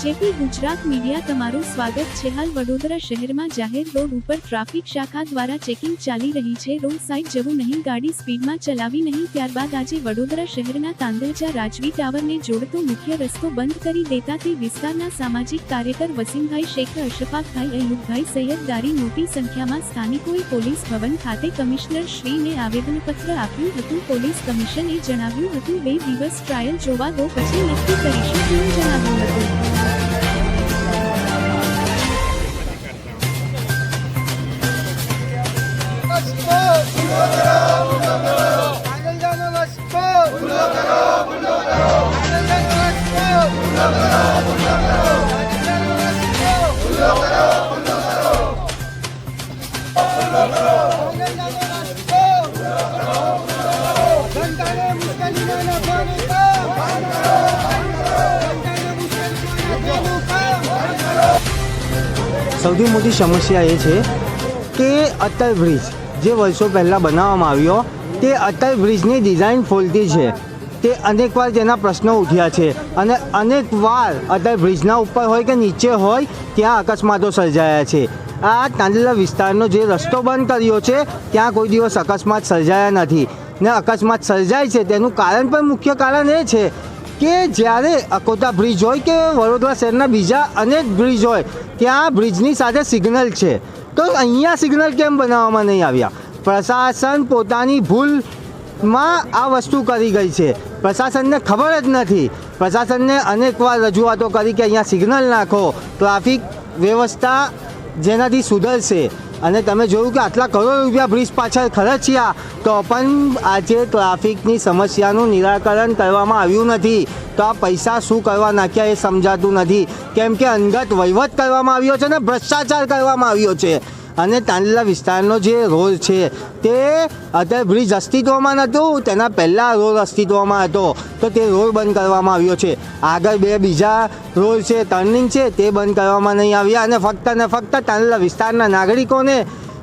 JP Gujarat media તમારું સ્વાગત છે। હાલ વડોદરા શહેરમાં જાહેર રોડ ઉપર ટ્રાફિક શાખા દ્વારા ચેકિંગ ચાલી રહી છે। રોડ સાઇડ જવું નહીં, ગાડી સ્પીડમાં ચલાવી નહીં। ત્યારબાદ આજે વડોદરા શહેરના તાંદલજા રાજવી ટાવરને જોડતો મુખ્ય રસ્તો બંધ કરી દેતા તે વિસ્તારના સામાજિક કાર્યકર વસીમભાઈ શેખ, અશફાકભાઈ, અયુબભાઈ સૈયદદારી મોટી સંખ્યામાં સ્થાનિકોએ પોલીસ ભવન ખાતે કમિશનર શ્રીને આવેદનપત્ર આપ્યું હતું। પોલીસ કમિશનરે જણાવ્યું હતું 2 દિવસ ટ્રાયલ જોવા દો, પછી નક્કી કરીશું તેવું જણાવ્યું હતું। સૌથી મોટી સમસ્યા એ છે કે અટલ બ્રિજ જે વર્ષો પહેલાં બનાવવામાં આવ્યો તે અટલ બ્રિજની ડિઝાઇન ફોલ્ટી છે। તે અનેકવાર તેના પ્રશ્નો ઉઠ્યા છે અને અનેકવાર અટલ બ્રિજના ઉપર હોય કે નીચે હોય ત્યાં અકસ્માતો સર્જાયા છે। આ તાંદલા વિસ્તારનો જે રસ્તો બંધ કર્યો છે ત્યાં કોઈ દિવસ અકસ્માત સર્જાયા નથી ને અકસ્માત સર્જાય છે તેનું કારણ પણ મુખ્ય કારણ એ છે કે જ્યારે અકોટા બ્રિજ હોય કે વડોદરા શહેરના બીજા અનેક બ્રિજ હોય ત્યાં બ્રિજની સાથે સિગ્નલ છે, તો અહીંયા સિગ્નલ કેમ બનાવવામાં નહીં આવ્યા? પ્રશાસન પોતાની ભૂલમાં આ વસ્તુ કરી ગઈ છે। પ્રશાસનને ખબર જ નથી। પ્રશાસનને અનેકવાર રજૂઆતો કરી કે અહીંયા સિગ્નલ નાખો, ટ્રાફિક વ્યવસ્થા જેનાથી સુધરશે। અને તમે જોયું કે આટલા કરોડ રૂપિયા બ્રિજ પાછળ ખર્ચ્યા તો પણ આજે ટ્રાફિકની સમસ્યાનું નિરાકરણ કરવામાં આવ્યું નથી। તો આ પૈસા શું કરવા નાખ્યા એ સમજાતું નથી, કેમ કે અંગત વહીવટ કરવામાં આવ્યો છે ને ભ્રષ્ટાચાર કરવામાં આવ્યો છે। અને તાંદલા વિસ્તારનો જે રોડ છે તે અત્યારે બ્રિજ અસ્તિત્વમાં નહોતું, તેના પહેલાં રોડ અસ્તિત્વમાં હતો તો તે રોડ બંધ કરવામાં આવ્યો છે। આગળ 2 બીજા રોડ છે, ટર્નિંગ છે, તે બંધ કરવામાં નહીં આવ્યા અને ફક્ત ને ફક્ત તાંદલા વિસ્તારના નાગરિકોને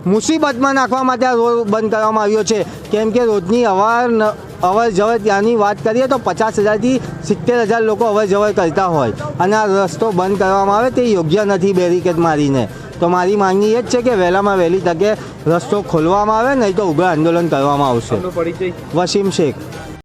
મુસીબતમાં નાખવા માટે આ રોડ બંધ કરવામાં આવ્યો છે। કેમ કે રોજની અવર જવર ત્યાંની વાત કરીએ તો 50,000થી 70,000 લોકો અવર જવર કરતા હોય અને આ રસ્તો બંધ કરવામાં આવે તે યોગ્ય નથી બેરિકેડ મારીને। તો મારી માંગણી એ જ છે કે વહેલામાં વહેલી તકે રસ્તો ખોલવામાં આવે, નહીં તો ઉગ્ર આંદોલન કરવામાં આવશે। વસીમ શેખ।